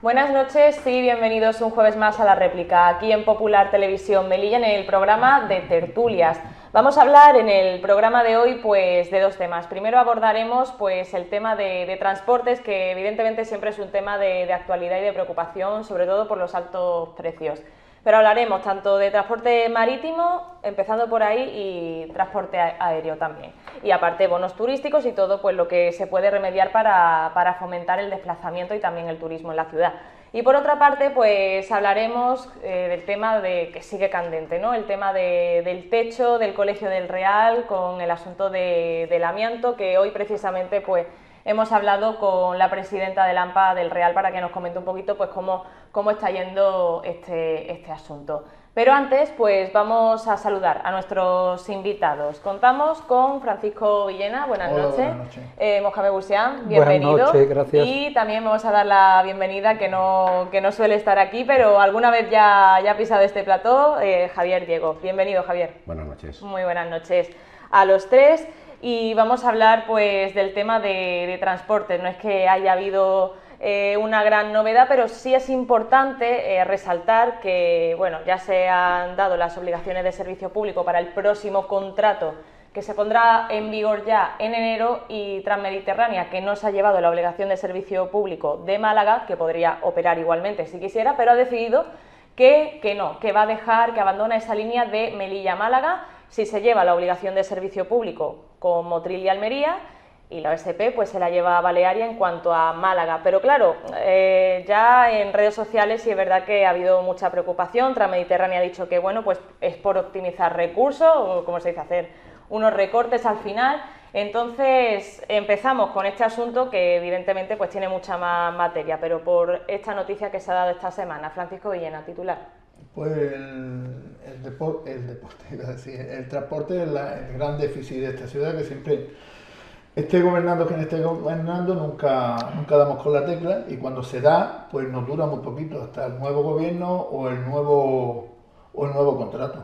Buenas noches y bienvenidos un jueves más a La Réplica, aquí en Popular Televisión Melilla, en el programa de Tertulias. Vamos a hablar en el programa de hoy pues de dos temas. Primero abordaremos pues el tema de transportes, que evidentemente siempre es un tema de actualidad y de preocupación, sobre todo por los altos precios. Pero hablaremos tanto de transporte marítimo, empezando por ahí, y transporte aéreo también. Y aparte bonos turísticos y todo pues lo que se puede remediar para fomentar el desplazamiento y también el turismo en la ciudad. Y por otra parte pues hablaremos del tema que sigue candente, ¿no? El tema del techo del Colegio del Real con el asunto del amianto, que hoy precisamente pues hemos hablado con la presidenta del AMPA del Real para que nos comente un poquito pues cómo está yendo este asunto. Pero antes pues vamos a saludar a nuestros invitados. Contamos con Francisco Villena, buenas noches. Buenas noches. Mohamed Busián, bienvenido. Buenas noches, gracias. Y también vamos a dar la bienvenida, que no suele estar aquí, pero alguna vez ya ha pisado este plató, Javier Diego. Bienvenido, Javier. Buenas noches. Muy buenas noches a los tres. Y vamos a hablar pues del tema de transporte. No es que haya habido una gran novedad, pero sí es importante resaltar que bueno, ya se han dado las obligaciones de servicio público para el próximo contrato, que se pondrá en vigor ya en enero, y Transmediterránea, que no se ha llevado la obligación de servicio público de Málaga, que podría operar igualmente si quisiera, pero ha decidido que va a dejar, que abandona esa línea de Melilla-Málaga si se lleva la obligación de servicio público con Motril y Almería, y la OSP pues se la lleva a Balearia en cuanto a Málaga. Pero claro, ya en redes sociales sí es verdad que ha habido mucha preocupación. Transmediterránea ha dicho que bueno, pues es por optimizar recursos, o como se dice, hacer unos recortes al final. Entonces empezamos con este asunto que evidentemente pues tiene mucha más materia, pero por esta noticia que se ha dado esta semana. Francisco Villena, titular. Pues el transporte es el gran déficit de esta ciudad, que siempre esté gobernando quien esté gobernando, nunca damos con la tecla, y cuando se da, pues nos dura muy poquito, hasta el nuevo gobierno o el nuevo contrato.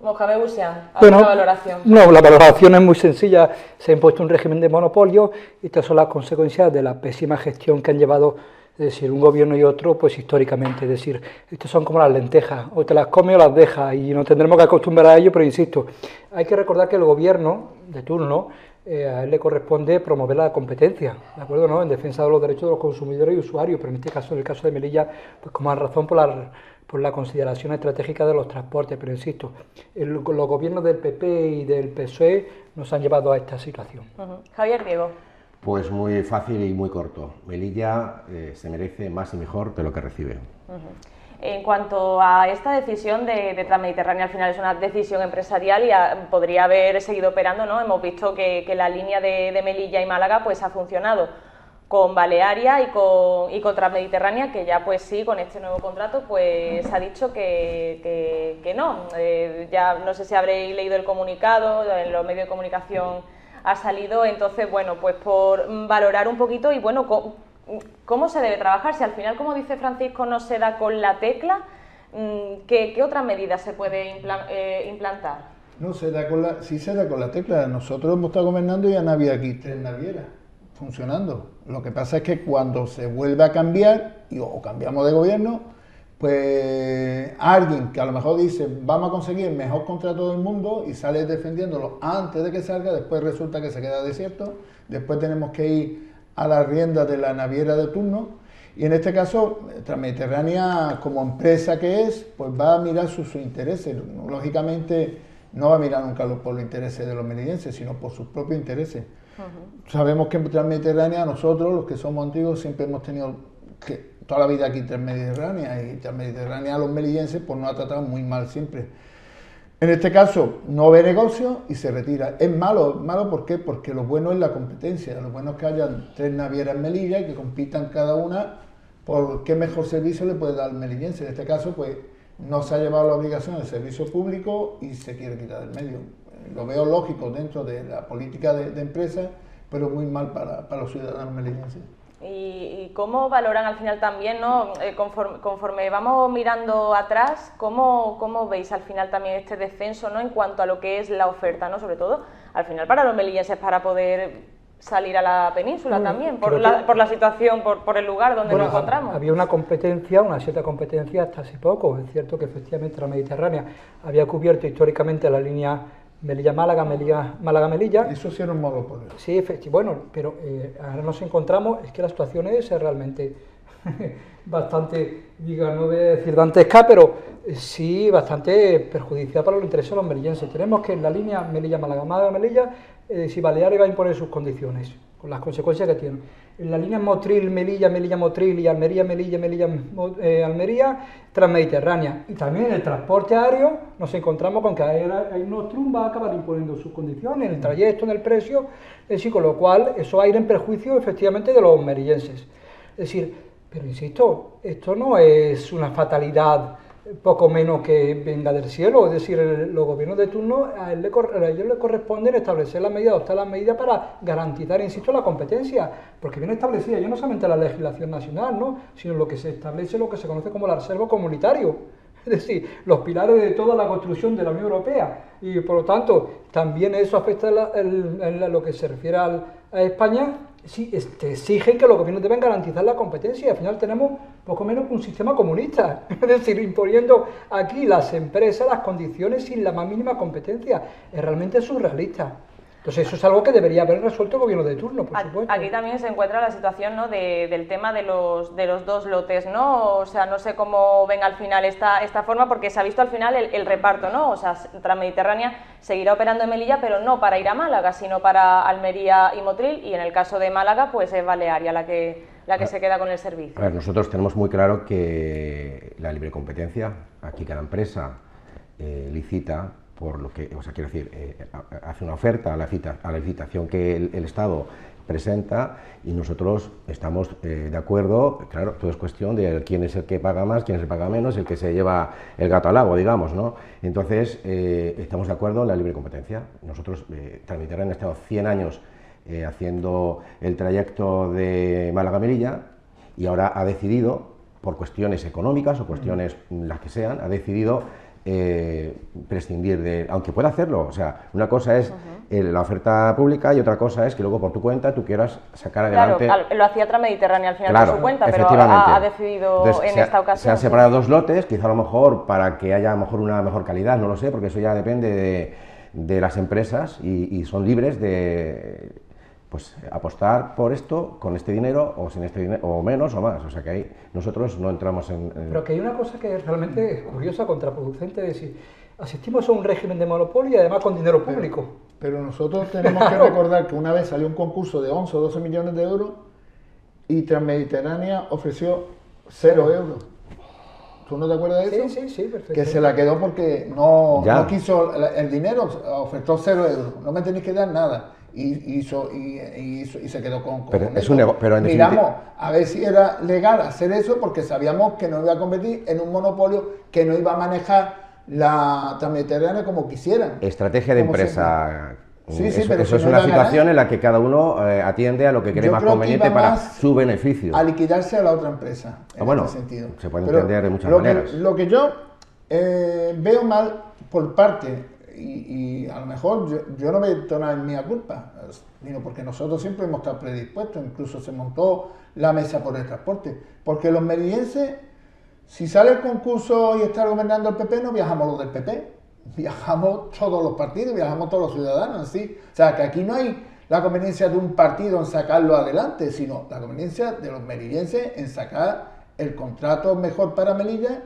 Mohamed Busián, ¿alguna valoración? No, la valoración es muy sencilla. Se ha impuesto un régimen de monopolio y estas son las consecuencias de la pésima gestión que han llevado, es decir, un gobierno y otro, pues históricamente. Es decir, estos son como las lentejas, o te las comes o las dejas, y nos tendremos que acostumbrar a ello, pero insisto, hay que recordar que el gobierno de turno, a él le corresponde promover la competencia, ¿de acuerdo? ¿No? En defensa de los derechos de los consumidores y usuarios, pero en este caso, en el caso de Melilla, pues con más razón por la consideración estratégica de los transportes. Pero insisto, los gobiernos del PP y del PSOE nos han llevado a esta situación. Javier Diego. Pues muy fácil y muy corto. Melilla se merece más y mejor de lo que recibe. En cuanto a esta decisión de Transmediterránea, al final es una decisión empresarial y podría haber seguido operando, ¿no? Hemos visto que la línea de Melilla y Málaga pues ha funcionado con Balearia y con Transmediterránea, que ya pues sí, con este nuevo contrato pues ha dicho que no. Ya no sé si habréis leído el comunicado, en los medios de comunicación ha salido. Entonces bueno, pues por valorar un poquito y bueno, ¿cómo se debe trabajar? Si al final, como dice Francisco, no se da con la tecla, ¿qué otras medidas se puede implantar? No se da sí se da con la tecla. Nosotros hemos estado gobernando y ya no había aquí 3 navieras funcionando. Lo que pasa es que cuando se vuelve a cambiar, o cambiamos de gobierno, pues alguien que a lo mejor dice vamos a conseguir el mejor contrato del mundo y sale defendiéndolo antes de que salga, después resulta que se queda desierto, después tenemos que ir a la rienda de la naviera de turno, y en este caso Transmediterránea, como empresa que es, pues va a mirar sus intereses. Lógicamente no va a mirar nunca por los intereses de los melillenses, sino por sus propios intereses. Sabemos que en Transmediterránea, nosotros los que somos antiguos siempre hemos tenido toda la vida aquí Transmediterránea, y Transmediterránea a los melillenses pues nos ha tratado muy mal siempre. En este caso no ve negocio y se retira. Es malo ¿por qué? Porque lo bueno es la competencia, lo bueno es que hayan 3 navieras en Melilla y que compitan cada una por qué mejor servicio le puede dar al melillense. En este caso pues no se ha llevado la obligación de servicio público y se quiere quitar del medio. Lo veo lógico dentro de la política de empresas, pero muy mal para los ciudadanos melillenses. Y cómo valoran al final también, ¿no? Conforme vamos mirando atrás, ¿cómo veis al final también este descenso, ¿no? En cuanto a lo que es la oferta, ¿no? Sobre todo, al final para los melillenses, para poder salir a la península también, por creo la, por la situación, por el lugar donde nos encontramos. Había una competencia, una cierta competencia hasta hace poco. Es cierto que efectivamente la Mediterránea había cubierto históricamente la línea Melilla-Málaga, Málaga-Melilla. Eso sí era un monopolio. Sí, bueno, pero ahora nos encontramos, es que la situación es realmente bastante, no voy a decir dantesca, pero sí bastante perjudicial para los intereses de los melillenses. Tenemos que en la línea Melilla-Málaga, Málaga-Melilla, si Baleares va a imponer sus condiciones, con las consecuencias que tiene. En la línea Motril-Melilla, Melilla-Motril y Almería-Melilla, Melilla-Almería, transmediterránea. Y también en el transporte aéreo nos encontramos con que Air Nostrum va a acabar imponiendo sus condiciones en el trayecto, en el precio, con lo cual eso va a ir en perjuicio efectivamente de los melillenses. Es decir, pero insisto, esto no es una fatalidad poco menos que venga del cielo, es decir, los gobiernos de turno a ellos le corresponden establecer las medidas, adoptar las medidas para garantizar, insisto, la competencia, porque viene establecida ya no solamente la legislación nacional, ¿no?, sino lo que se establece, lo que se conoce como el acervo comunitario, es decir, los pilares de toda la construcción de la Unión Europea, y por lo tanto también eso afecta en lo que se refiere a España. Sí, exigen que los gobiernos deben garantizar la competencia y al final tenemos poco menos que un sistema comunista, es decir, imponiendo aquí las empresas las condiciones sin la más mínima competencia. Es realmente surrealista. Entonces eso es algo que debería haber resuelto el gobierno de turno, por supuesto. Aquí también se encuentra la situación, ¿no?, del tema de los dos lotes, ¿no? O sea, no sé cómo ven al final esta forma, porque se ha visto al final el reparto, ¿no? O sea, Transmediterránea seguirá operando en Melilla, pero no para ir a Málaga, sino para Almería y Motril, y en el caso de Málaga, pues es Balearia la que se queda con el servicio. A ver, nosotros tenemos muy claro que la libre competencia, aquí cada empresa licita por lo que, o sea, quiero decir, hace una oferta a la licitación que el Estado presenta y nosotros estamos de acuerdo. Claro, todo es cuestión de quién es el que paga más, quién es el que paga menos, el que se lleva el gato al agua, digamos, ¿no? Entonces, estamos de acuerdo en la libre competencia. Nosotros, Transmediterránea, ha estado 100 años haciendo el trayecto de Málaga-Melilla y ahora ha decidido, por cuestiones económicas o cuestiones las que sean, ha decidido prescindir de, aunque pueda hacerlo, o sea, una cosa es la oferta pública y otra cosa es que luego por tu cuenta tú quieras sacar adelante. Claro, lo hacía Transmediterránea al final, claro, por su cuenta, pero ha decidido. Entonces, en esta ocasión. Se han separado dos lotes, quizá a lo mejor para que haya a lo mejor una mejor calidad, no lo sé, porque eso ya depende de las empresas y son libres de, pues, apostar por esto con este dinero o sin este dinero, o menos o más, o sea que ahí nosotros no entramos en... Pero que hay una cosa que es realmente curiosa, contraproducente, es decir, asistimos a un régimen de monopolio y además con dinero público. Pero nosotros tenemos que recordar que una vez salió un concurso de 11 o 12 millones de euros y Transmediterránea ofreció 0 euros. ¿Tú no te acuerdas de eso? Sí, perfecto. Que se la quedó porque no quiso el dinero, ofertó 0 euros, no me tenéis que dar nada. Y se quedó con pero es eso. un pero en miramos a ver si era legal hacer eso, porque sabíamos que no iba a convertir en un monopolio, que no iba a manejar la Transmediterránea como quisieran. Estrategia de empresa. Sí, pero eso es una situación en la que cada uno atiende a lo que cree más conveniente para su beneficio. A liquidarse a la otra empresa, en bueno, este sentido. Se puede entender de muchas maneras. Lo que yo veo mal por parte, y a lo mejor yo no me voy a tomar en mía culpa, sino porque nosotros siempre hemos estado predispuestos, incluso se montó la mesa por el transporte, porque los melillenses, si sale el concurso y está gobernando el PP, no viajamos los del PP, viajamos todos los partidos, viajamos todos los ciudadanos, ¿sí? O sea, que aquí no hay la conveniencia de un partido en sacarlo adelante, sino la conveniencia de los melillenses en sacar el contrato mejor para Melilla,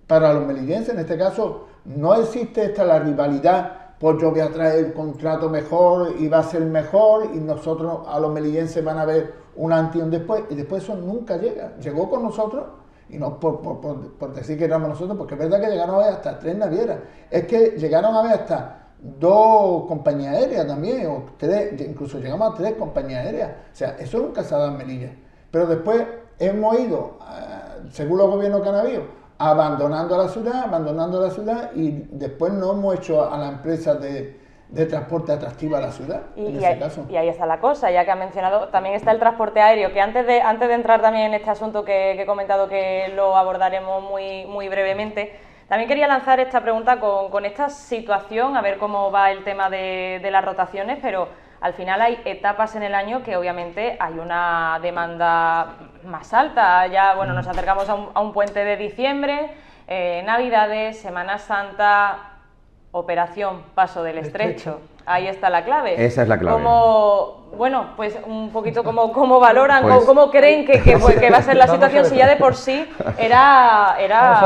para los melillenses. En este caso no existe la rivalidad, pues yo voy a traer el contrato mejor y va a ser mejor y nosotros a los melillenses van a ver un antes y un después, y después eso nunca llega. Llegó con nosotros, y no por decir que éramos nosotros, porque es verdad que llegaron a ver hasta 3 navieras, es que llegaron a ver hasta 2 compañías aéreas también, o 3, incluso llegamos a 3 compañías aéreas. O sea, eso nunca se ha dado en Melilla. Pero después hemos ido, según los gobiernos que han habido, abandonando la ciudad, y después no hemos hecho a la empresa de transporte atractiva a la ciudad, y ahí está la cosa, ya que ha mencionado, también está el transporte aéreo, que antes de entrar también en este asunto que he comentado, que lo abordaremos muy brevemente, también quería lanzar esta pregunta con esta situación, a ver cómo va el tema de las rotaciones, pero al final hay etapas en el año que obviamente hay una demanda más alta. Ya, bueno, nos acercamos a un puente de diciembre, Navidades, Semana Santa, Operación Paso del Estrecho. Ahí está la clave. Esa es la clave. Bueno, pues un poquito cómo valoran, Pues, cómo creen que va a ser la situación, si ya de por sí era...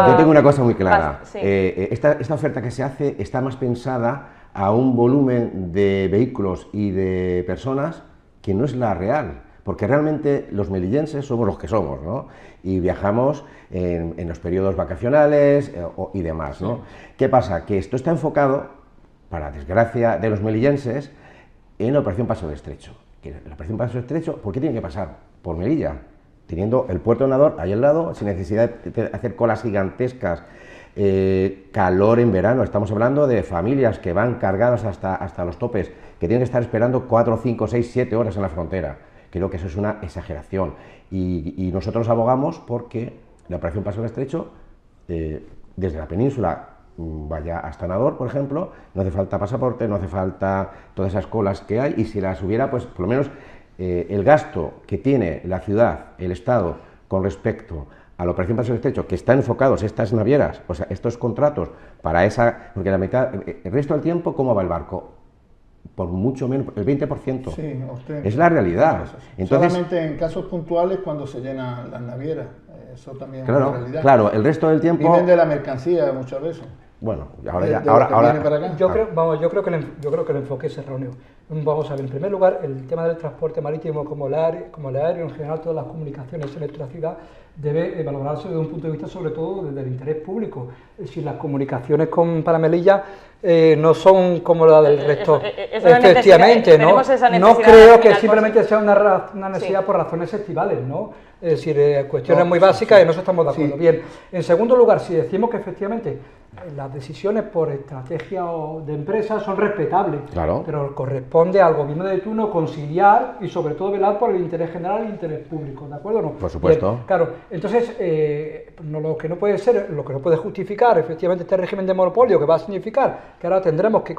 Yo tengo una cosa muy clara. Sí. Esta oferta que se hace está más pensada a un volumen de vehículos y de personas que no es la real. Porque realmente los melillenses somos los que somos, ¿no? Y viajamos en los periodos vacacionales y demás, ¿no? ¿Qué pasa? Que esto está enfocado, para desgracia de los melillenses, en la Operación Paso del Estrecho. Que la Operación Paso del Estrecho, ¿por qué tiene que pasar? Por Melilla, teniendo el puerto de Nador ahí al lado, sin necesidad de hacer colas gigantescas, calor en verano. Estamos hablando de familias que van cargadas hasta los topes, que tienen que estar esperando 4, 5, 6, 7 horas en la frontera. Creo que eso es una exageración y nosotros abogamos porque la Operación Paso del Estrecho, desde la península, vaya hasta Nador, por ejemplo, no hace falta pasaporte, no hace falta todas esas colas que hay, y si las hubiera, pues por lo menos el gasto que tiene la ciudad, el Estado, con respecto a la Operación Paso del Estrecho, que están enfocados estas navieras, o sea, estos contratos para esa, porque la mitad, el resto del tiempo, ¿cómo va el barco? Por mucho menos, el 20%. Sí, es la realidad. Entonces, solamente en casos puntuales cuando se llenan las navieras. Eso también es una realidad. Claro, el resto del tiempo... Viven de la mercancía muchas veces. Bueno, ahora yo creo que el enfoque es erróneo. Vamos a ver, en primer lugar, el tema del transporte marítimo como el aéreo, en general todas las comunicaciones en nuestra ciudad, debe valorarse desde un punto de vista sobre todo desde el interés público. Es decir, las comunicaciones para Melilla no son como la del resto. Efectivamente, ¿no? No creo que simplemente sea una necesidad por razones estivales, ¿no? Es decir, cuestiones muy básicas y en eso estamos de acuerdo. Sí. Bien, en segundo lugar, si decimos que efectivamente las decisiones por estrategia de empresas son respetables, claro, pero corresponde al gobierno de turno conciliar y sobre todo velar por el interés general y el interés público, ¿de acuerdo o no? Por supuesto. Bien, claro, entonces lo que no puede ser, lo que no puede justificar efectivamente este régimen de monopolio, que va a significar que ahora tendremos que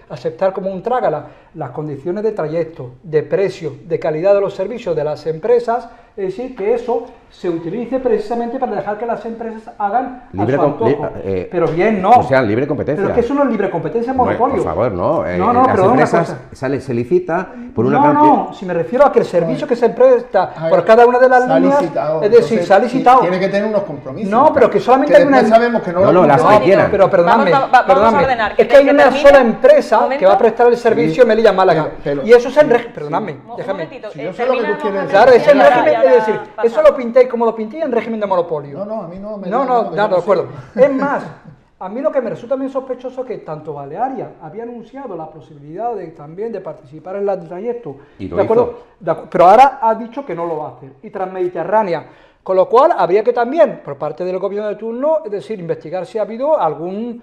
aceptar como un trágala las condiciones de trayecto, de precio, de calidad de los servicios de las empresas, es decir, que eso se utilice precisamente para dejar que las empresas hagan libre a su antojo. Pero bien, no. O sea, libre competencia. Pero que eso no es libre competencia, es monopolio. Por favor, no. Las empresas se licita por una cantidad... No, si me refiero a que el servicio que se presta por cada una de las líneas, es decir, se ha licitado. Tiene que tener unos compromisos. No, pero que solamente hay una... sabemos que no las que quieran. Pero perdóname, es que hay una sola empresa que va a prestar el servicio en Melilla, Málaga. Y eso es el régimen... Perdóname, déjame. Yo sé lo que tú quieres decir. Claro, es el régimen, es decir, eso lo pintéis como lo pintéis en régimen de monopolio. No, a mí no me... No, de acuerdo. Es más, a mí lo que me resulta bien sospechoso es que tanto Balearia había anunciado la posibilidad también de participar en el trayecto, ¿de acuerdo? Pero ahora ha dicho que no lo va a hacer. Y Transmediterránea, con lo cual habría que también, por parte del gobierno de turno, es decir, investigar si ha habido algún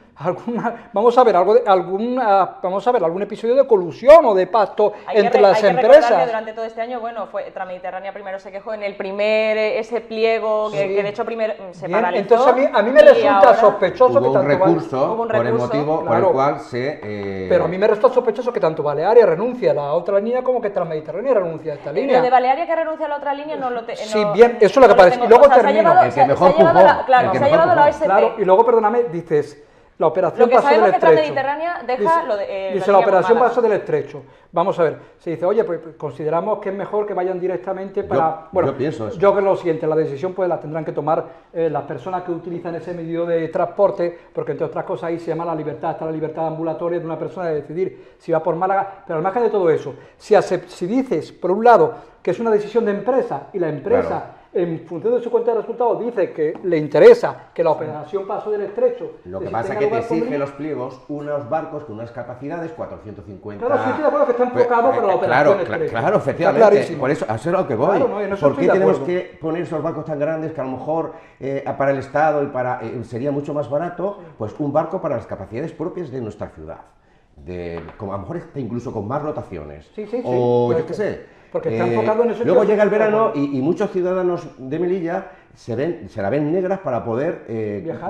episodio de colusión o de pacto entre las empresas. Que durante todo este año, bueno, Transmediterránea primero se quejó en el ese pliego que de hecho primero se paralizó. Entonces a mí me resulta sospechoso que tanto hubo un recurso por el cual se... Pero a mí me resulta sospechoso que tanto Balearia renuncie a la otra línea como que Transmediterránea renuncie a esta línea. Lo de Balearia que renuncia a la otra línea no lo Sí, bien, eso es lo que parece. Y luego termino. Se ha llevado la OSP. Claro, y luego, perdóname, dices, la operación Paso del Estrecho. Transmediterránea deja lo de... Dice la operación Paso del Estrecho. Vamos a ver, se dice, oye, pues consideramos que es mejor que vayan directamente para... Yo pienso eso. Yo creo lo siguiente, la decisión pues la tendrán que tomar las personas que utilizan ese medio de transporte, porque entre otras cosas ahí se llama la libertad, está la libertad ambulatoria de una persona de decidir si va por Málaga, pero al margen de todo eso, si dices, por un lado, que es una decisión de empresa y la empresa... Claro. En función de su cuenta de resultados dice que le interesa que la operación Paso del Estrecho... Lo que pasa es que te exige los pliegos unos barcos con unas capacidades 450... Claro, sí estoy de acuerdo que está enfocado para la operación Estrecho. Claro, efectivamente, por eso es a lo que voy. Claro, ¿por qué tenemos que poner esos barcos tan grandes que a lo mejor para el Estado y sería mucho más barato, pues un barco para las capacidades propias de nuestra ciudad? A lo mejor incluso con más rotaciones. O yo qué sé. Porque está enfocado en eso. Luego llega el verano y muchos ciudadanos de Melilla se la ven negras para poder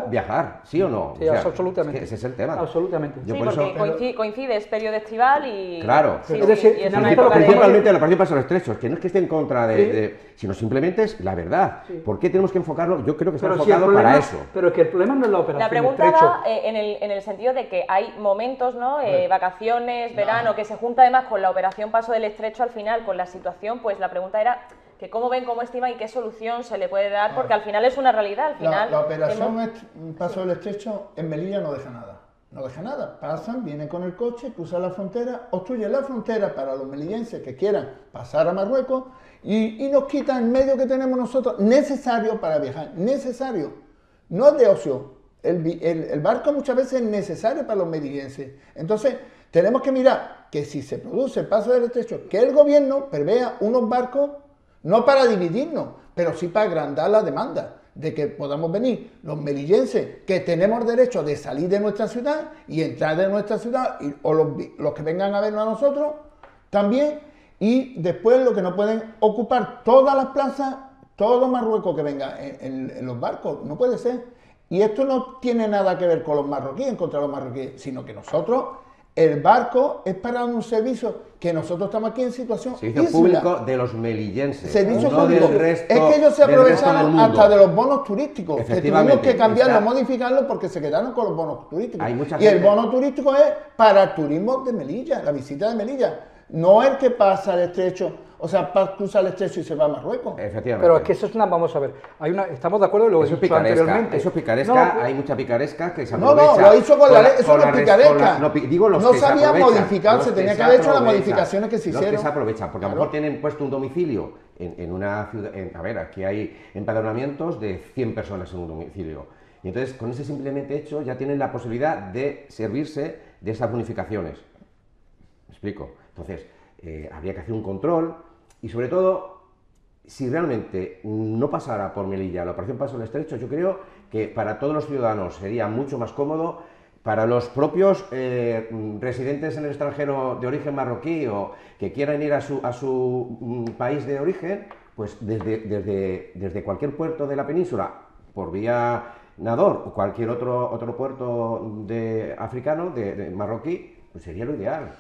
viajar, ¿sí o no? Sí, o sea, absolutamente. Es que ese es el tema. Absolutamente. Sí, porque coincide, es periodo estival y... Claro. Sí, es decir, y es una época principalmente la Operación Paso Estrecho, que no es que esté en contra sino simplemente es la verdad. Sí. ¿Por qué tenemos que enfocarlo? Yo creo que está Pero enfocado problema, para eso. Pero es que el problema no es la operación La pregunta Estrecho. va en el sentido de que hay momentos, ¿no? Vacaciones, verano, que se junta además con la Operación Paso del Estrecho al final, con la situación, pues la pregunta era que cómo ven, cómo estiman y qué solución se le puede dar, porque al final es una realidad. Al final, la operación Paso del Estrecho en Melilla no deja nada. No deja nada. Pasan, vienen con el coche, cruzan la frontera, obstruyen la frontera para los melillenses que quieran pasar a Marruecos y nos quitan el medio que tenemos nosotros necesario para viajar. Necesario. No es de ocio. El barco muchas veces es necesario para los melillenses. Entonces, tenemos que mirar que si se produce el Paso del Estrecho, que el gobierno prevea unos barcos no para dividirnos, pero sí para agrandar la demanda, de que podamos venir los melillenses que tenemos derecho de salir de nuestra ciudad y entrar de nuestra ciudad, o los que vengan a vernos a nosotros también, y después los que no pueden ocupar todas las plazas, todo Marruecos que venga en los barcos, no puede ser. Y esto no tiene nada que ver con los marroquíes, en contra de los marroquíes, sino que nosotros, el barco es para un servicio que nosotros estamos aquí en situación servicio público de los melillenses, servicio no público. del resto, es que ellos se aprovecharon del hasta de los bonos turísticos, que tuvimos que cambiarlo, está... modificarlo porque se quedaron con los bonos turísticos. Hay mucha y gente... el bono turístico es para el turismo de Melilla, la visita de Melilla, no el que pasa el estrecho, o sea, cruza el estrecho y se va a Marruecos. Efectivamente. Pero es que eso es una, vamos a ver, estamos de acuerdo, lo he dicho anteriormente. Eso es picaresca, hay mucha picaresca que se aprovecha. No, lo hizo con la ley, eso no es picaresca. No se había modificado, se tenía que haber hecho las modificaciones que se hicieron. Los que se aprovechan, porque a lo mejor tienen puesto un domicilio en una ciudad, a ver, aquí hay empadronamientos de 100 personas en un domicilio. Y entonces, con ese simplemente hecho, ya tienen la posibilidad de servirse de esas bonificaciones. ¿Me explico? Entonces, habría que hacer un control. Y sobre todo, si realmente no pasara por Melilla la operación Paso del Estrecho, yo creo que para todos los ciudadanos sería mucho más cómodo, para los propios residentes en el extranjero de origen marroquí o que quieran ir a su país de origen, pues desde cualquier puerto de la península, por vía Nador o cualquier otro puerto africano, de marroquí, pues sería lo ideal.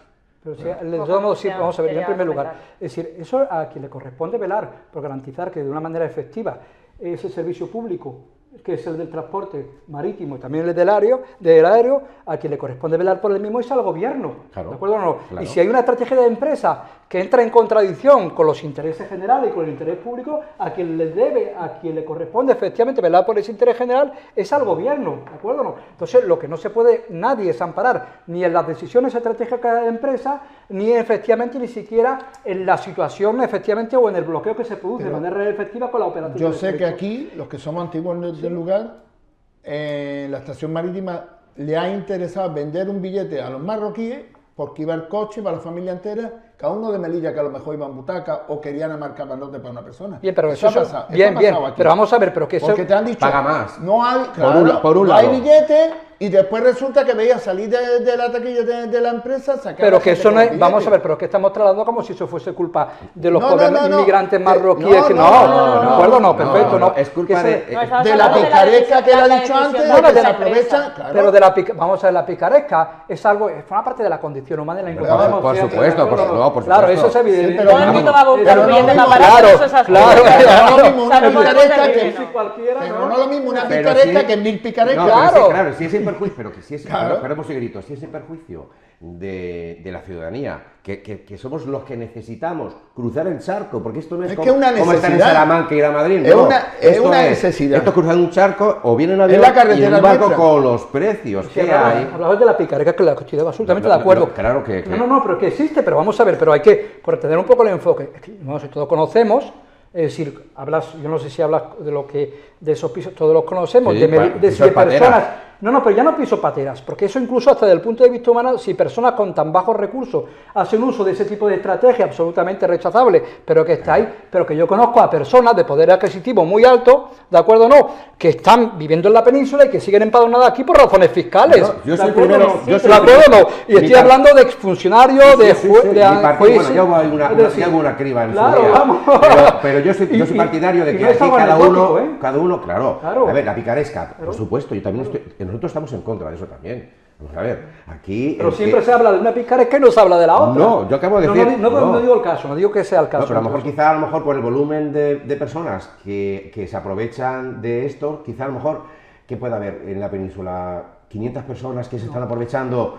Pero si, de todos modos, sí, vamos a ver, yo en primer lugar, es decir, eso a quien le corresponde velar por garantizar que de una manera efectiva ese servicio público, que es el del transporte marítimo y también el del aéreo, a quien le corresponde velar por el mismo es al gobierno, claro, ¿de acuerdo o no? Claro. Y si hay una estrategia de empresa que entra en contradicción con los intereses generales y con el interés público, a quien le corresponde efectivamente velar por ese interés general es al gobierno, ¿de acuerdo o no? Entonces, lo que no se puede nadie es amparar ni en las decisiones estratégicas de empresa, ni efectivamente ni siquiera en la situación efectivamente o en el bloqueo que se produce de manera efectiva con la operación. Yo sé que aquí, los que somos antiguos del lugar, la estación marítima le ha interesado vender un billete a los marroquíes porque iba el coche para la familia entera, cada uno de Melilla que a lo mejor iba en butaca o querían marcar panote para una persona. Bien, pero eso ha pasado. Bien, pero vamos a ver, pero que eso... Porque te han dicho... Paga más. No hay, claro, por un no lado. hay billete y después resulta que veía salir de la taquilla de la empresa, sacar... Pero que eso no es... Vamos a ver, pero que estamos trasladando como si eso fuese culpa de los pobres inmigrantes marroquíes. ¿De acuerdo? No, perfecto, no. Es culpa de la picaresca que él ha dicho antes, de que se aprovechan... Pero vamos a ver, la picaresca es algo... Forma parte de la condición humana y la encontramos... Por supuesto, por supuesto. Claro, eso es evidente. Todo el mundo va a buscar un billete más barato, eso es así. Claro, no es lo mismo una picaresca que... no es lo mismo una picaresca que 1000 picarescas. Claro, si es en perjuicio, pero que si es... Esperemos y grito, si es en perjuicio de la ciudadanía, que somos los que necesitamos cruzar el charco, porque esto no es como estar en Salamanca y ir a Madrid, no. Es una necesidad. Esto es cruzar un charco o viene un avión y un barco con los precios que hay. Hablabas de la picaresca, que la estoy absolutamente de acuerdo. Claro que... No, pero que existe, pero vamos a ver, pero hay que, por tener un poco el enfoque, no sé, todos conocemos, es decir, yo no sé si hablas de esos pisos, todos los conocemos, sí, de personas No, pero ya no pienso pateras, porque eso incluso hasta desde el punto de vista humano, si personas con tan bajos recursos hacen uso de ese tipo de estrategia absolutamente rechazable, pero que está ahí, pero que yo conozco a personas de poder adquisitivo muy alto, ¿de acuerdo o no?, que están viviendo en la península y que siguen empadronadas aquí por razones fiscales. No, yo soy ¿de acuerdo primero, o no? yo soy ¿De acuerdo o no? Y estoy mi hablando de exfuncionarios, de Bueno, jueces. yo hago una, es decir, yo hago una criba en claro, su día. vamos. Pero yo soy partidario de y que no es aquí algo cada anecdótico, uno, claro. Claro. A ver, la picaresca, Claro. por supuesto, yo también nosotros estamos en contra de eso también. Vamos a ver, aquí... Pero siempre se habla de una picaresca y no se habla de la otra. No, yo acabo de decir... No digo el caso, no digo que sea el caso. No, pero a lo mejor quizá por el volumen de personas que se aprovechan de esto, quizá a lo mejor que pueda haber en la península 500 personas que se están aprovechando.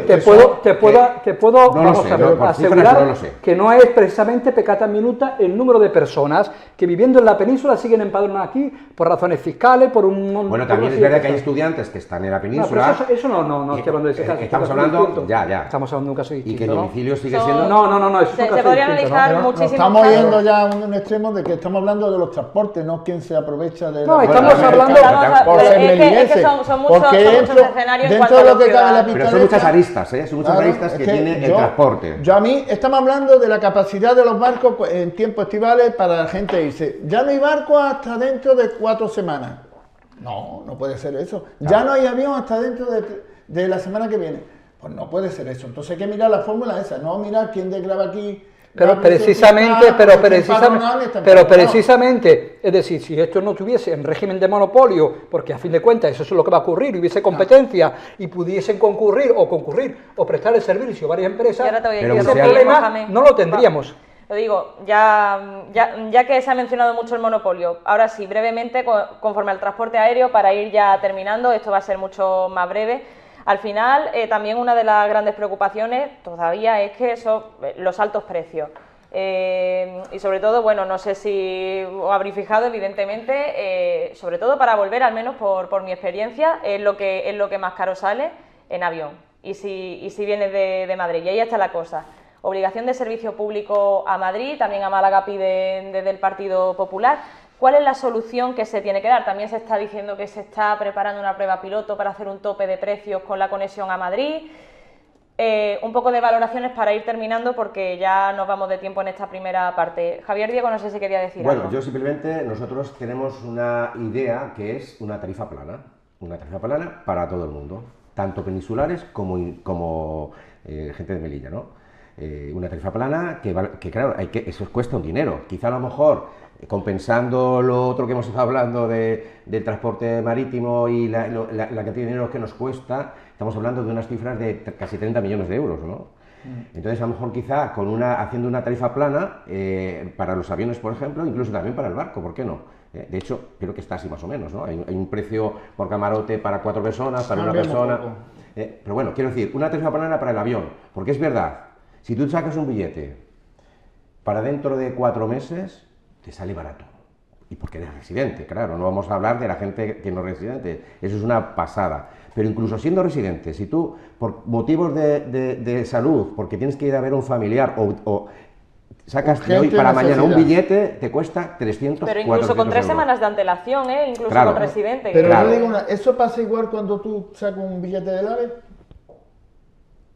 Te puedo No lo sé, por cifras asegurar no lo sé. que no es precisamente peccata minuta el número de personas que viviendo en la península siguen empadronadas aquí por razones fiscales, por un... Bueno, también es verdad que hay estudiantes que están en la península. No, pero eso no estoy hablando de ese caso. Estamos hablando, ya. Estamos hablando de un caso distinto. Y que el domicilio sigue Son- siendo... No, eso es un Se caso podría distinto, analizar ¿no? Pero muchísimos estamos casos. yendo ya a un extremo de que estamos hablando de los transportes, no quien se aprovecha de No, la... estamos Bueno, hablando- Vamos a- por pero ser es que melillense, son muchos porque escenarios en dentro cuanto de a lo los que cabe la ciudadanos. Pero son muchas picaresca, aristas, son muchas claro, aristas es que que tiene el yo- transporte. Yo a mí, estamos hablando de la capacidad de los barcos en tiempos estivales para la gente irse. Ya no hay barcos hasta dentro de 4 semanas. No puede ser eso. Ya no hay avión hasta dentro de la semana que viene. Pues no puede ser eso. Entonces hay que mirar la fórmula esa, no mirar quién graba aquí. Pero precisamente, es decir, si esto no tuviese en régimen de monopolio, porque a fin de cuentas eso es lo que va a ocurrir, hubiese competencia y pudiesen concurrir o prestar el servicio varias empresas, Y ahora te voy a Pero decir, ese Museal- problema Mohamed. no lo tendríamos. Lo digo, ya que se ha mencionado mucho el monopolio, ahora sí, brevemente, conforme al transporte aéreo, para ir ya terminando, esto va a ser mucho más breve. Al final, también una de las grandes preocupaciones todavía es que son los altos precios. Y sobre todo, bueno, no sé si os habréis fijado, evidentemente, sobre todo para volver, al menos por mi experiencia, es lo que más caro sale en avión. Y si vienes de Madrid, y ahí está la cosa. Obligación de servicio público a Madrid, también a Málaga piden desde el Partido Popular. ¿Cuál es la solución que se tiene que dar? También se está diciendo que se está preparando una prueba piloto para hacer un tope de precios con la conexión a Madrid. Un poco de valoraciones para ir terminando porque ya nos vamos de tiempo en esta primera parte. Javier Diego, no sé si quería decir algo. Bueno, yo simplemente, nosotros tenemos una idea que es una tarifa plana para todo el mundo, tanto peninsulares como gente de Melilla, ¿no? Una tarifa plana que claro, eso cuesta un dinero. Quizá a lo mejor, compensando lo otro que hemos estado hablando del transporte marítimo y la cantidad de dinero que nos cuesta, estamos hablando de unas cifras de casi 30 millones de euros, ¿no? Entonces, a lo mejor quizá haciendo una tarifa plana para los aviones, por ejemplo, incluso también para el barco, ¿por qué no? De hecho, creo que está así más o menos, ¿no? Hay un precio por camarote para 4 personas, para una persona. Pero bueno, quiero decir, una tarifa plana para el avión, porque es verdad, si tú sacas un billete para dentro de 4 meses, te sale barato. Y porque eres residente, claro, no vamos a hablar de la gente que no es residente, eso es una pasada. Pero incluso siendo residente, si tú, por motivos de salud, porque tienes que ir a ver a un familiar o sacas de hoy para mañana un billete, te cuesta 300, Pero incluso con 3 euros. semanas de antelación, incluso Claro. con residente. Pero Claro. yo digo ¿eso pasa igual cuando tú sacas un billete del AVE?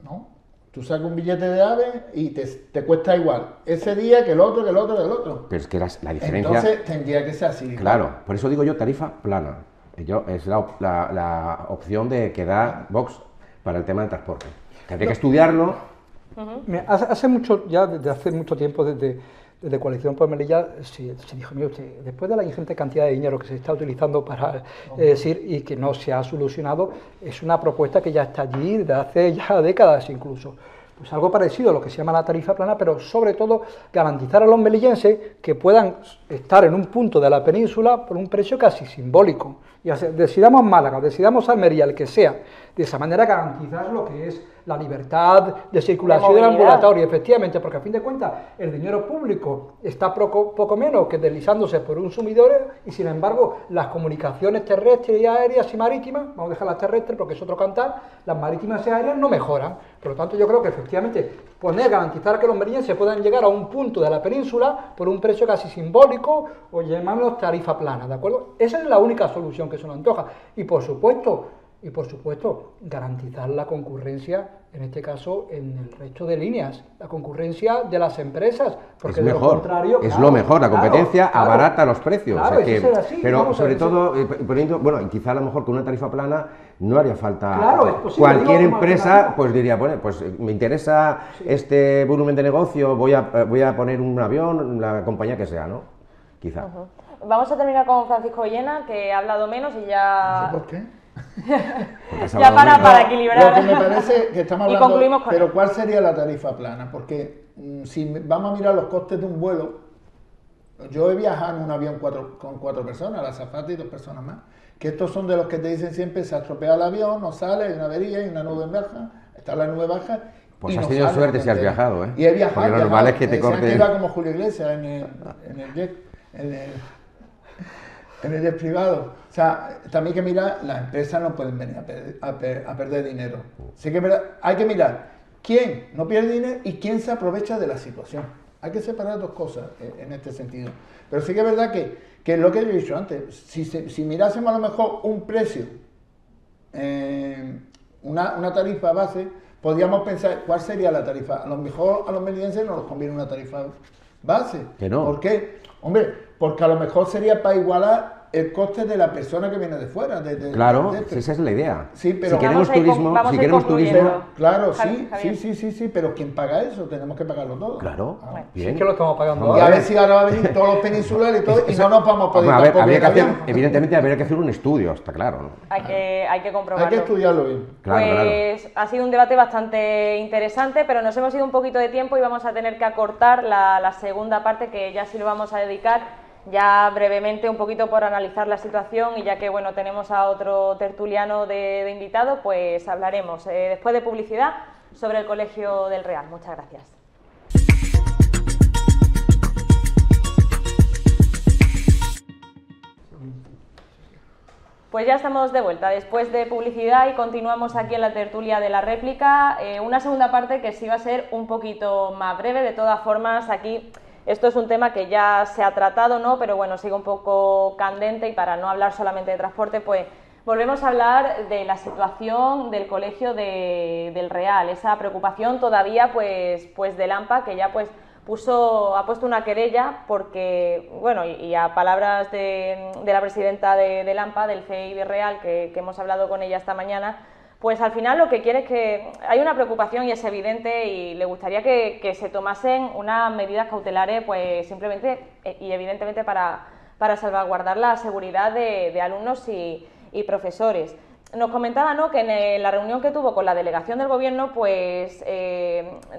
No. Tú sacas un billete de AVE y te cuesta igual ese día que el otro, que el otro, que el otro. Pero es que la diferencia... Entonces tendría que ser así. Claro, por eso digo yo tarifa plana. Es la opción que da Vox para el tema del transporte. Que habría que estudiarlo. Mira, desde hace mucho tiempo, desde Coalición por Melilla, se dijo, mire usted, después de la ingente cantidad de dinero que se está utilizando para decir y que no se ha solucionado, es una propuesta que ya está allí desde hace ya décadas incluso. Pues algo parecido a lo que se llama la tarifa plana, pero sobre todo garantizar a los melillenses que puedan estar en un punto de la península por un precio casi simbólico. Y decidamos Málaga, decidamos Almería, el que sea, de esa manera garantizar lo que es la libertad de circulación del ambulatorio, efectivamente, porque a fin de cuentas el dinero público está poco menos que deslizándose por un sumidero y sin embargo las comunicaciones terrestres y aéreas y marítimas, vamos a dejar las terrestres porque es otro cantar, las marítimas y aéreas no mejoran. Por lo tanto yo creo que efectivamente garantizar que los melillenses puedan llegar a un punto de la península por un precio casi simbólico o llamarlo tarifa plana, ¿de acuerdo? Esa es la única solución que se nos antoja y por supuesto y, por supuesto, garantizar la concurrencia, en este caso, en el resto de líneas, la concurrencia de las empresas, porque es de mejor, lo contrario... es claro, lo mejor, la competencia claro, abarata los precios. Claro, o sea que, eso será así, pero vamos a sobre ver, todo, poniendo, bueno, quizá a lo mejor con una tarifa plana no haría falta... Claro, es posible, cualquier digo, como empresa alternativa. pues diría, bueno, pues me interesa este volumen de negocio, voy a poner un avión, la compañía que sea, ¿no? Quizá. Vamos a terminar con Francisco Villena, que ha hablado menos y ya... ¿Por qué? Ya para equilibrar. Lo que me parece que estamos Y hablando, concluimos con pero él. ¿cuál sería la tarifa plana? Porque si vamos a mirar los costes de un vuelo, yo he viajado en un avión con 4 personas, la azafata y 2 personas más, que estos son de los que te dicen siempre se ha estropeado el avión, no sale, hay una avería, hay una nube baja, está la nube baja. Pues y has no tenido sale suerte la si has cartera. viajado, ¿eh? Y he viajado. Porque lo normal es que te decían corten. que iba como Julio Iglesias en el jet, en el jet privado. O sea, también hay que mirar, las empresas no pueden venir a perder dinero. Sí que es verdad, hay que mirar quién no pierde dinero y quién se aprovecha de la situación. Hay que separar dos cosas en este sentido. Pero sí que es verdad que lo que yo he dicho antes, si mirásemos a lo mejor un precio, una tarifa base, podríamos pensar cuál sería la tarifa. A lo mejor a los melidenses no les conviene una tarifa base. Que no. ¿Por qué? Hombre, porque a lo mejor sería para igualar el coste de la persona que viene de fuera. Claro, de este. esa es la idea. Sí, pero si queremos Vamos a ir turismo, vamos si a ir queremos concluyendo. turismo, Claro, Javier. sí, pero ¿quién paga eso? Tenemos que pagarlo todo. claro, Bueno. Sí, bien. que lo estamos pagando Vamos Y ahora. a ver si ahora va a venir todos los peninsulares y todo, y no nos vamos a poder Vamos a ver, tampoco habría ir que hacer, avión. evidentemente habría que hacer un estudio, está claro, ¿no? Hay que comprobarlo. Hay que estudiarlo bien. Claro, Pues ha sido un debate bastante interesante, pero nos hemos ido un poquito de tiempo y vamos a tener que acortar la segunda parte, que ya sí lo vamos a dedicar ya brevemente un poquito por analizar la situación, y ya que bueno, tenemos a otro tertuliano de invitado, pues hablaremos después de publicidad sobre el Colegio del Real. Muchas gracias. Pues ya estamos de vuelta después de publicidad y continuamos aquí en la tertulia de la réplica. Una segunda parte que sí va a ser un poquito más breve. De todas formas, aquí esto es un tema que ya se ha tratado, ¿no? Pero bueno, sigue un poco candente, y para no hablar solamente de transporte, pues volvemos a hablar de la situación del Colegio del Real. Esa preocupación todavía pues del AMPA, que ya pues ha puesto una querella porque, bueno, y a palabras de la presidenta del AMPA, del CEIB Real, que hemos hablado con ella esta mañana, pues al final lo que quiere es que hay una preocupación y es evidente, y le gustaría que se tomasen unas medidas cautelares, pues simplemente y evidentemente para salvaguardar la seguridad de alumnos y profesores. Nos comentaba, ¿no?, que en la reunión que tuvo con la delegación del gobierno, pues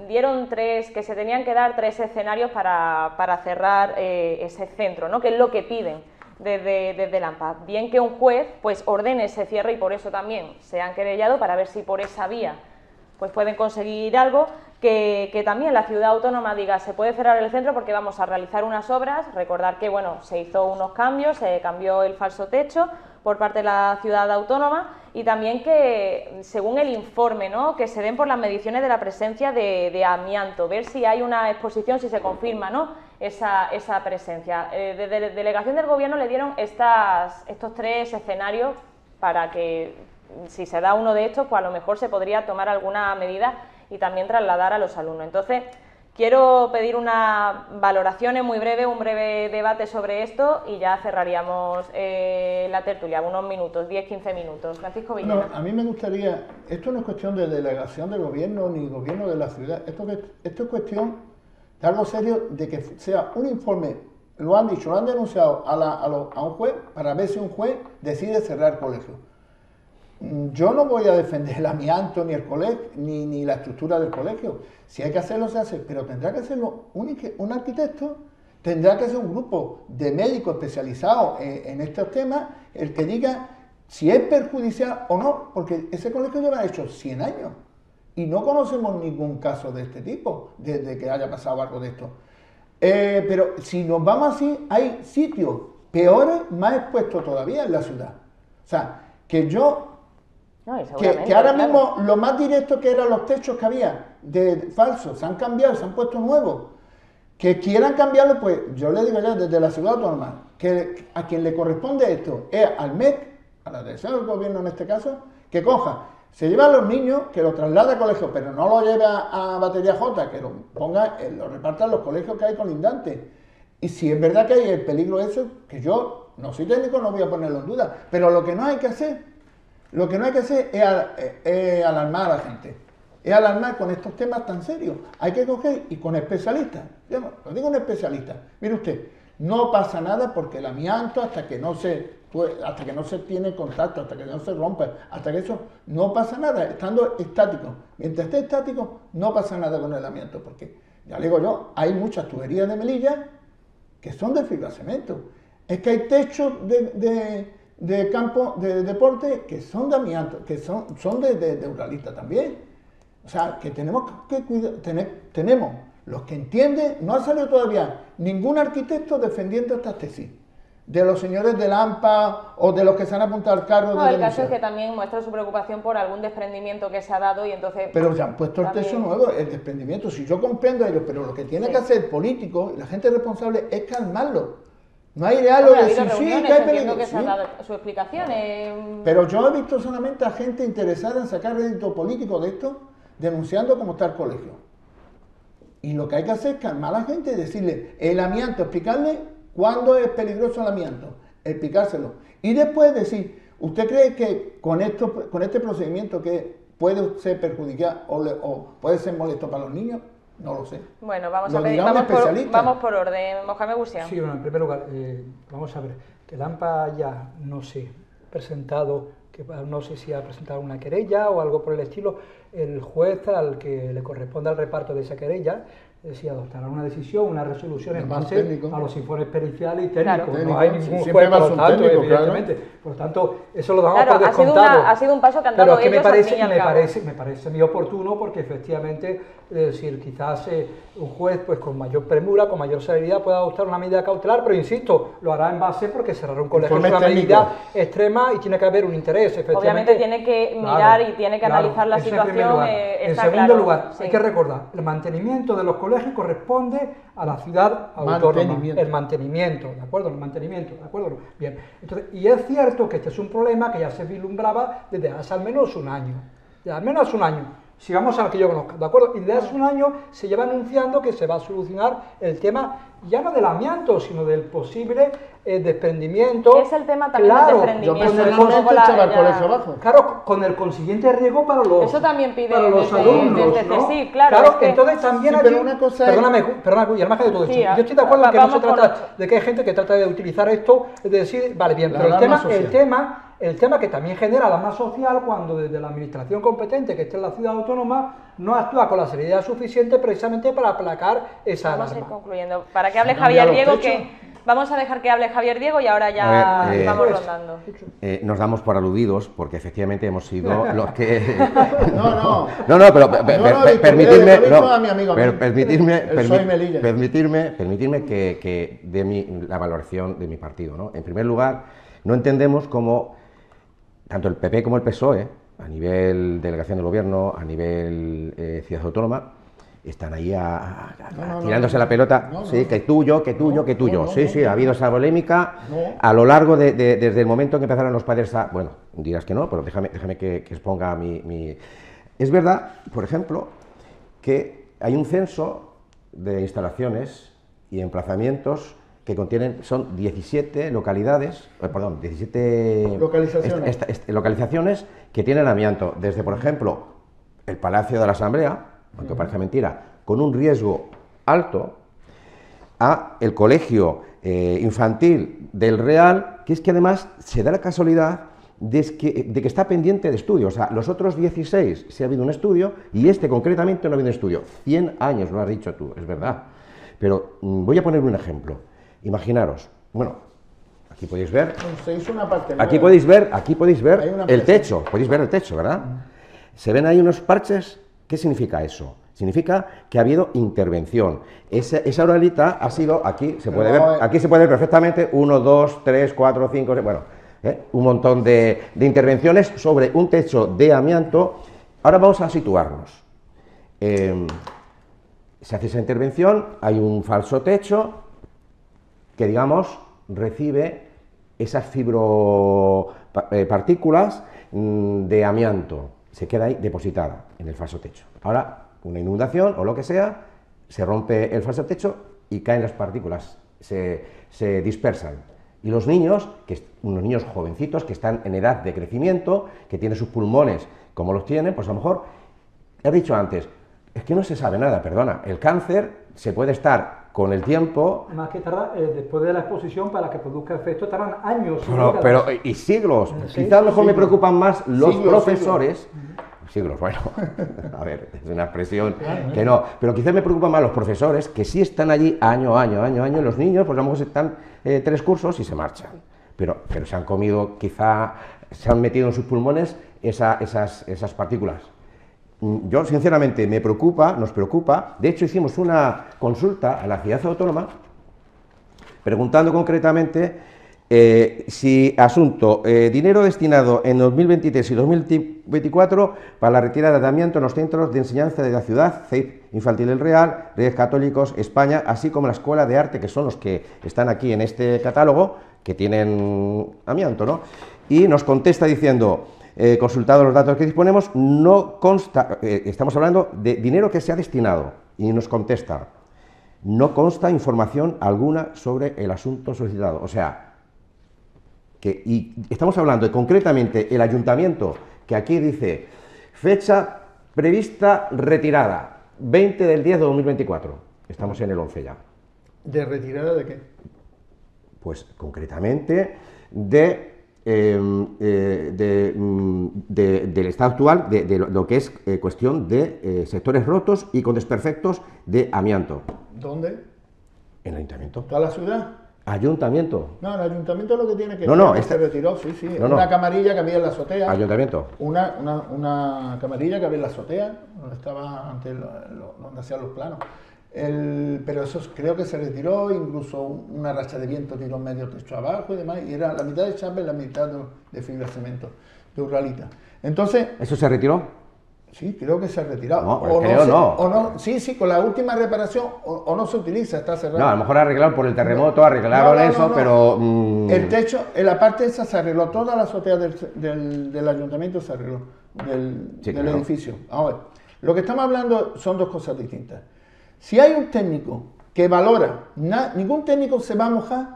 dieron que se tenían que dar 3 escenarios para cerrar ese centro, ¿no?, que es lo que piden desde el AMPA. Bien que un juez pues ordene ese cierre, y por eso también se han querellado, para ver si por esa vía pues pueden conseguir algo, que también la ciudad autónoma diga se puede cerrar el centro porque vamos a realizar unas obras. Recordar que bueno, se hizo unos cambios, se cambió el falso techo por parte de la ciudad autónoma, y también que según el informe, ¿no?, que se den por las mediciones de la presencia de amianto, ver si hay una exposición, si se confirma, ¿no?, esa presencia. Desde la delegación del gobierno le dieron estos 3 escenarios para que, si se da uno de estos, pues a lo mejor se podría tomar alguna medida y también trasladar a los alumnos. Entonces, quiero pedir una valoración muy breve, un breve debate sobre esto, y ya cerraríamos la tertulia, unos minutos, 10-15 minutos. Francisco Villena. No, a mí me gustaría, esto no es cuestión de delegación del gobierno ni gobierno de la ciudad, esto es cuestión de algo serio, de que sea un informe, lo han dicho, lo han denunciado a un juez, para ver si un juez decide cerrar el colegio. Yo no voy a defender el amianto, ni el colegio, ni la estructura del colegio. Si hay que hacerlo, se hace, pero tendrá que hacerlo un arquitecto, tendrá que ser un grupo de médicos especializados en estos temas, el que diga si es perjudicial o no, porque ese colegio lleva hecho 100 años y no conocemos ningún caso de este tipo, desde que haya pasado algo de esto. Pero si nos vamos así, hay sitios peores, más expuestos todavía en la ciudad. O sea, que yo... No, que ahora mismo lo más directo que eran los techos que había de falsos, se han cambiado, se han puesto nuevos. Que quieran cambiarlo, pues yo le digo ya desde la ciudad autónoma, que a quien le corresponde esto es al MEC, a la dirección del gobierno en este caso, que coja, se lleva a los niños, que lo traslada a colegios, pero no lo lleve a Batería J, que lo ponga, lo reparta en los colegios que hay colindantes. Y si es verdad que hay el peligro eso, que yo no soy técnico, no voy a ponerlo en duda, pero lo que no hay que hacer es alarmar a la gente, es alarmar con estos temas tan serios. Hay que coger y con especialistas, lo digo un especialista, mire usted, no pasa nada porque el amianto hasta que no se tiene contacto, hasta que no se rompe, hasta que eso, no pasa nada, estando estático. Mientras esté estático, no pasa nada con el amianto, porque, ya le digo yo, hay muchas tuberías de Melilla que son de fibrocemento. Es que hay techos de campo de deporte que son de amianto, que son de Uralita también. O sea, que tenemos que cuidar, tenemos los que entienden, no ha salido todavía ningún arquitecto defendiendo estas tesis, de los señores de AMPA o de los que se han apuntado al cargo no, de el caso es que también muestra su preocupación por algún desprendimiento que se ha dado y entonces... Pero ya han puesto el techo nuevo, el desprendimiento, si yo comprendo a ellos, pero lo que tiene que hacer el político y la gente responsable es calmarlo. No hay diálogo de decir, sí, que hay peligro. Que se han dado su explicación. Pero yo he visto solamente a gente interesada en sacar rédito político de esto, denunciando cómo está el colegio. Y lo que hay que hacer es calmar a la gente y decirle, el amianto, explicarle cuándo es peligroso el amianto, explicárselo. Y después decir, ¿usted cree que con este procedimiento que puede ser perjudicial o puede ser molesto para los niños? No lo sé. Bueno, vamos por orden. Mohamed Bouchian. Sí, bueno, en primer lugar, vamos a ver, que el AMPA ya no sé, presentado, que no sé si ha presentado una querella o algo por el estilo, el juez al que le corresponde al reparto de esa querella, si adoptará una decisión, una resolución en base a los informes periciales y técnicos. Claro, no hay ningún juez, por lo tanto, evidentemente. Claro. Por lo tanto, eso lo damos por descontado. Ha sido un paso que han dado ellos al fin y al cabo. Me parece muy oportuno porque efectivamente, es decir, quizás un juez pues con mayor premura, con mayor severidad pueda adoptar una medida cautelar, pero insisto, lo hará en base porque cerrar un colegio es una medida extrema y tiene que haber un interés, efectivamente. Obviamente tiene que mirar y tiene que analizar la situación. En segundo lugar, hay que recordar, el mantenimiento de los colegios corresponde a la ciudad autónoma. El mantenimiento, ¿de acuerdo? El mantenimiento, ¿de acuerdo? Bien. Entonces, y es cierto que este es un problema que ya se vislumbraba desde hace al menos un año. Ya, al menos un año. Si vamos a lo que yo conozco, ¿de acuerdo? Y desde hace un año se lleva anunciando que se va a solucionar el tema ya no del amianto, sino del posible desprendimiento. Es el tema también del desprendimiento. Claro, con el consiguiente riesgo para los, eso también pide los alumnos, ¿no? Sí, claro. Claro, que entonces también allí, pero una cosa perdóname, y al margen de todo esto, yo estoy de acuerdo en que no se trata de que hay gente que trata de utilizar esto, es decir, vale, bien, pero el tema que también genera alarma social cuando desde la administración competente que esté en la ciudad autónoma no actúa con la seriedad suficiente precisamente para aplacar esa alarma. Vamos a ir concluyendo. Para que hable Javier Diego, vamos a dejar que hable Javier Diego y ahora ya vamos rondando. Nos damos por aludidos porque efectivamente hemos sido los que... No, permitirme que dé la valoración de mi partido, ¿no? En primer lugar, no entendemos cómo tanto el PP como el PSOE, a nivel delegación del gobierno, a nivel ciudad autónoma, están ahí tirándose la pelota, que tuyo. Sí, ha habido esa polémica a lo largo desde el momento en que empezaron los padres a... Bueno, dirás que no, pero déjame que exponga mi... Es verdad, por ejemplo, que hay un censo de instalaciones y emplazamientos que son 17 localidades, 17 localizaciones que tienen amianto, desde, por ejemplo, el Palacio de la Asamblea, aunque parezca mentira, con un riesgo alto, a el colegio infantil del Real, que es que además se da la casualidad de que está pendiente de estudio. O sea, los otros 16 sí ha habido un estudio y este concretamente no ha habido un estudio. 100 años, lo has dicho tú, es verdad. Pero voy a poner un ejemplo. Imaginaros, bueno, aquí podéis ver, aquí podéis ver el techo, ¿verdad? Se ven ahí unos parches. ¿Qué significa eso? Significa que ha habido intervención. Esa oralita ha sido, aquí se puede ver perfectamente, 1, 2, 3, 4, 5, bueno, un montón de intervenciones sobre un techo de amianto. Ahora vamos a situarnos. Se hace esa intervención, hay un falso techo que, digamos, recibe esas fibropartículas de amianto, se queda ahí depositada en el falso techo. Ahora, una inundación o lo que sea, se rompe el falso techo y caen las partículas, se dispersan. Y los niños, unos niños jovencitos que están en edad de crecimiento, que tienen sus pulmones como los tienen, pues a lo mejor, he dicho antes, es que no se sabe nada, perdona, el cáncer se puede estar con el tiempo... Más que tarda, después de la exposición, para que produzca efecto, tardan años. Y siglos. Sí, Quizás mejor me siglos. preocupan más los Siglos, profesores... Siglos, bueno, a ver, es una expresión que no, pero quizás me preocupan más los profesores que sí están allí año, los niños, pues a lo mejor están 3 cursos y se marchan, pero se han comido, quizá se han metido en sus pulmones esas partículas. Yo, sinceramente, nos preocupa, de hecho hicimos una consulta a la ciudad autónoma, preguntando concretamente si dinero destinado en 2023 y 2024 para la retirada de amianto en los centros de enseñanza de la ciudad, CEIP Infantil del Real, Reyes Católicos, España, así como la Escuela de Arte, que son los que están aquí en este catálogo, que tienen amianto, ¿no? Y nos contesta diciendo, consultados los datos que disponemos, no consta, estamos hablando de dinero que se ha destinado, y nos contesta, no consta información alguna sobre el asunto solicitado, o sea, y estamos hablando de concretamente el ayuntamiento, que aquí dice fecha prevista retirada, 20 del 10 de 2024. Estamos en el 11 ya. ¿De retirada de qué? Pues concretamente del estado actual, de lo que es cuestión de sectores rotos y con desperfectos de amianto. ¿Dónde? En el ayuntamiento. ¿Toda la ciudad? Ayuntamiento. No, el ayuntamiento lo que tiene que se retiró, sí. Una camarilla que había en la azotea. Ayuntamiento. Una camarilla que había en la azotea, donde estaba antes donde hacían los planos. Pero eso creo que se retiró, incluso una racha de viento tiró medio techo abajo y demás, y era la mitad de chamber y la mitad de fibra de cemento, de uralita. Entonces... ¿Eso se retiró? Sí, creo que se ha retirado. No, pues creo no. Sí, con la última reparación, o no se utiliza, está cerrado. No, a lo mejor arreglaron por el terremoto, arreglaron eso, pero... El techo, en la parte esa se arregló, toda la azotea del ayuntamiento se arregló, del edificio. Ahora, lo que estamos hablando son dos cosas distintas. Si hay un técnico que valora, ningún técnico se va a mojar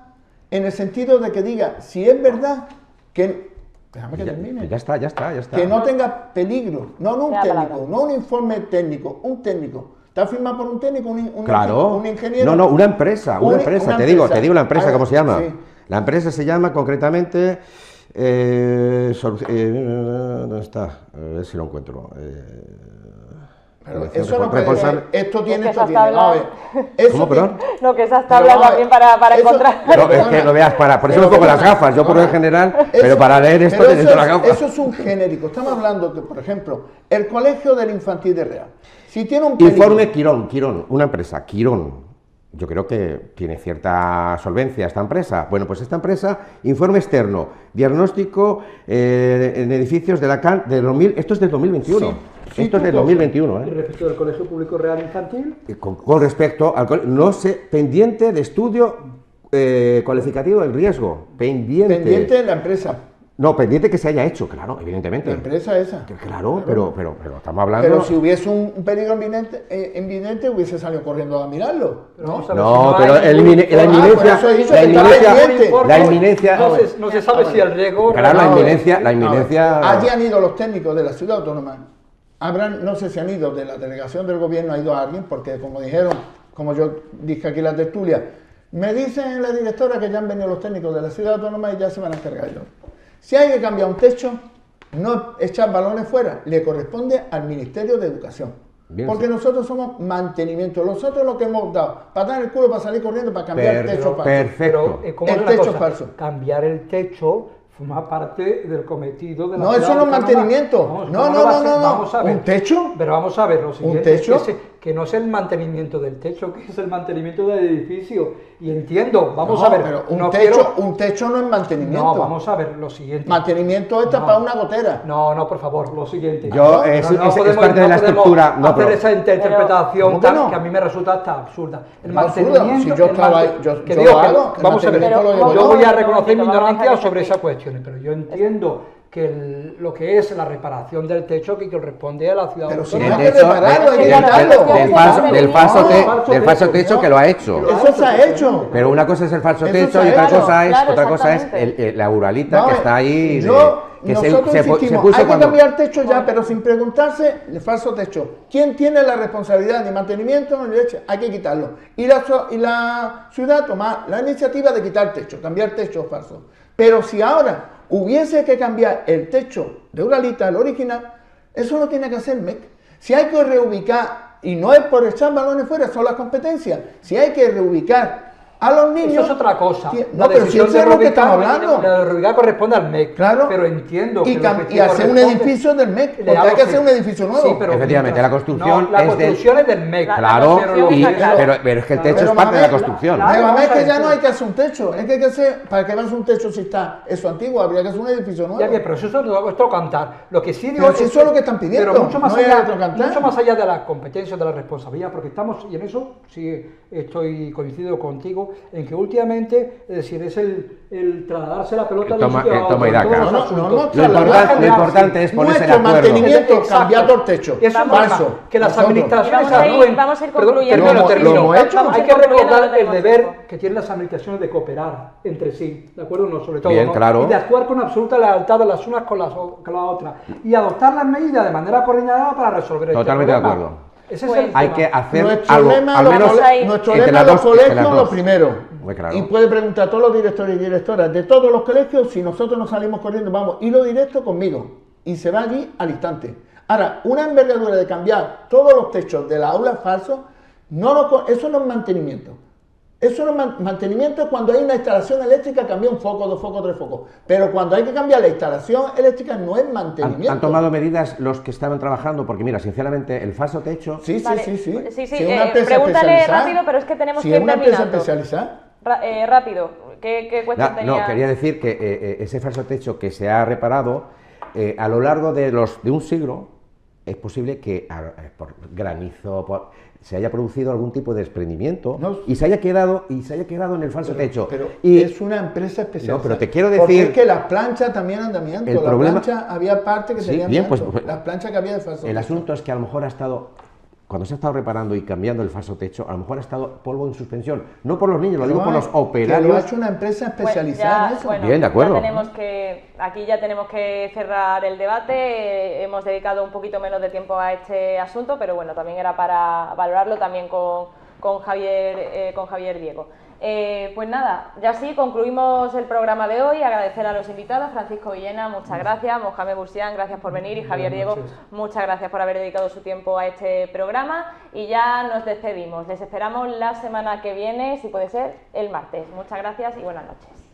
en el sentido de que diga, si es verdad que... Déjame que termine. Ya está. Que no tenga peligro, no un técnico, no un informe técnico, un técnico. Está firmado por un técnico, un ingeniero. No, una empresa, te digo la empresa, ¿cómo se llama? Sí. La empresa se llama concretamente... ¿dónde está? A ver si lo encuentro. Pero eso no puede, esto tiene. A ver, ¿Cómo, perdón? No, que esas tablas también para encontrar. No, es que no veas, por eso me pongo las gafas, yo por lo general, pero para leer esto necesito las gafas. Eso es un genérico. Estamos hablando de, por ejemplo, el Colegio del Infantil de Real. Si tiene un peligro, Informe Quirón, una empresa, Quirón. Yo creo que tiene cierta solvencia esta empresa. Bueno, pues esta empresa, informe externo, diagnóstico en edificios de la CAN de 2000, esto es del 2021. Sí, esto es del 2021. ¿Y respecto del Colegio Público Real Infantil? Con respecto al no sé, pendiente de estudio cualificativo del riesgo. Pendiente de la empresa. No, pendiente que se haya hecho, claro, evidentemente. La empresa esa. Claro, pero estamos hablando... Pero si hubiese un peligro inminente, hubiese salido corriendo a mirarlo, ¿no? No, pero la inminencia... No se sabe si el riesgo... Claro, la inminencia... Allí han ido los técnicos de la ciudad autónoma. No sé si han ido de la delegación del gobierno, ha ido a alguien, porque como dijeron, como yo dije aquí en la tertulia, me dicen la directora que ya han venido los técnicos de la ciudad autónoma y ya se van a encargar ellos. Si hay que cambiar un techo, no echar balones fuera, le corresponde al Ministerio de Educación. Bien, porque nosotros somos mantenimiento, nosotros lo que hemos dado, para dar el culo para salir corriendo para cambiar el techo falso. Perfecto. El techo falso. Cambiar el techo forma parte del cometido de la... No, eso no es mantenimiento. No. Vamos a ver. ¿Un techo? Pero vamos a ver lo siguiente. ¿Un techo? que no es el mantenimiento del techo, que es el mantenimiento del edificio. Y entiendo, vamos a ver, pero un, no techo, un techo no es mantenimiento. No, vamos a ver lo siguiente. Mantenimiento es tapar una gotera. No, por favor, lo siguiente. Es parte de la estructura. No, hacer esa interpretación ¿Cómo que no? que a mí me resulta hasta absurda. El No, mantenimiento. si yo estaba ahí, yo que lo digo que- hago, el vamos a ver, mantenimiento lo llevo yo yo. voy a reconocer mi Vamos a ignorancia dejar sobre que esas cuestiones, pero yo entiendo que lo que es la reparación del techo que corresponde a la ciudad Pero si autónoma. no hay que repararlo, hay que quitarlo. del falso techo que lo ha hecho. Eso se ha hecho. Pero una cosa es el falso Eso techo se ha y otra hecho. cosa es, Claro, otra cosa es exactamente. la uralita que está ahí. Que Nosotros insistimos, puso hay que cuando- cambiar techo ya, pero sin preguntarse el falso techo. ¿Quién tiene la responsabilidad de mantenimiento? Hay que quitarlo. Y la ciudad toma la iniciativa de quitar techo, cambiar techo falso. Pero si ahora hubiese que cambiar el techo de uralita, el original, eso lo tiene que hacer MEC. Si hay que reubicar, y no es por echar balones fuera, son las competencias, si hay que reubicar a los niños... Eso es otra cosa. No, pero si eso es lo que estamos hablando. La de reubicar corresponde al MEC. Claro. Pero entiendo Y, que cam- lo que y hacer un corresponde- edificio del MEC, porque Le hago hay que sí. hacer un edificio nuevo. Sí, pero Efectivamente, la construcción no, la es del- construcción es del MEC. Claro, construcción y- está claro. pero es que el techo Pero es parte de la Mamé, construcción. Claro, Mamé, vamos es a que ver, ya no sí. hay que hacer un techo, es que hay que hacer, ¿para qué va a hacer un techo si está eso antiguo? Habría que hacer un edificio nuevo. Ya que, pero eso es otro cantar. Lo que sí digo Pero si eso es lo que están pidiendo, pero mucho más, no hay allá, otro cantar. mucho más allá de la competencia, de la responsabilidad, porque estamos, y en eso sí estoy coincido contigo, en que últimamente, es decir, es el trasladarse la pelota de un Toma- sitio a otro, toma y daca. todos los No, no, asuntos. no, Lo importante es ponerse de Nuestro acuerdo. mantenimiento, Exacto. cambiar todo el techo. Eso es falso. normal, que las Nosotros. administraciones Vamos a ir- actúen. vamos a ir Perdón, concluyendo. termino. Lo hemos hecho. Vamos a Hay ir que concluyendo, recordar no el tenemos deber tiempo. que tienen las administraciones de cooperar entre sí, ¿de acuerdo? No, sobre todo, Bien, ¿no? claro. Y de actuar con absoluta lealtad de las unas con las otras. Y adoptar las medidas de manera coordinada para resolver Totalmente de este problema. acuerdo. Ese Pues, es el Hay tema. que hacer Nuestro algo, lema, al lo- menos nuestro entre lema las de los dos, entre colegios, las lo dos. primero. Muy claro. Y puede preguntar a todos los directores y directoras de todos los colegios, si nosotros nos salimos corriendo, vamos, hilo directo conmigo. Y se va allí al instante. Ahora, una envergadura de cambiar todos los techos de la aula falsos, eso no es mantenimiento. Eso no es mantenimiento es cuando hay una instalación eléctrica, cambia un foco, dos focos, tres focos. Pero cuando hay que cambiar la instalación eléctrica no es mantenimiento. Han tomado medidas los que estaban trabajando, porque mira, sinceramente, el falso techo... Sí, Vale, sí. sí, Si es una empresa pregúntale especializada, rápido, pero es que tenemos si que es ir una empresa terminando. especializada. Rápido, ¿qué cuestión tenía? No, quería decir que ese falso techo que se ha reparado, a lo largo de un siglo, es posible que por granizo, se haya producido algún tipo de desprendimiento No. y se haya quedado en el falso techo. Pero y es una empresa especializada. No, pero te quiero Porque decir- es que las planchas también han de amianto. El Las problema- planchas había parte que Sí, tenían bien, amianto. pues- Las planchas que había de falso el techo. asunto es que a lo mejor cuando se ha estado reparando y cambiando el falso techo, a lo mejor ha estado polvo en suspensión. No por los niños, lo digo por los Que lo ha operarios. hecho una empresa Pues especializada ya, en eso. bueno, Bien, de acuerdo. Aquí ya tenemos que cerrar el debate. Hemos dedicado un poquito menos de tiempo a este asunto, pero bueno, también era para valorarlo también con Javier Diego. Pues nada, ya sí, concluimos el programa de hoy. Agradecer a los invitados, Francisco Villena, muchas gracias, Mohamed Bursián, gracias por venir, y Javier Diego, muchas gracias por haber dedicado su tiempo a este programa. Y ya nos despedimos. Les esperamos la semana que viene, si puede ser, el martes. Muchas gracias y buenas noches.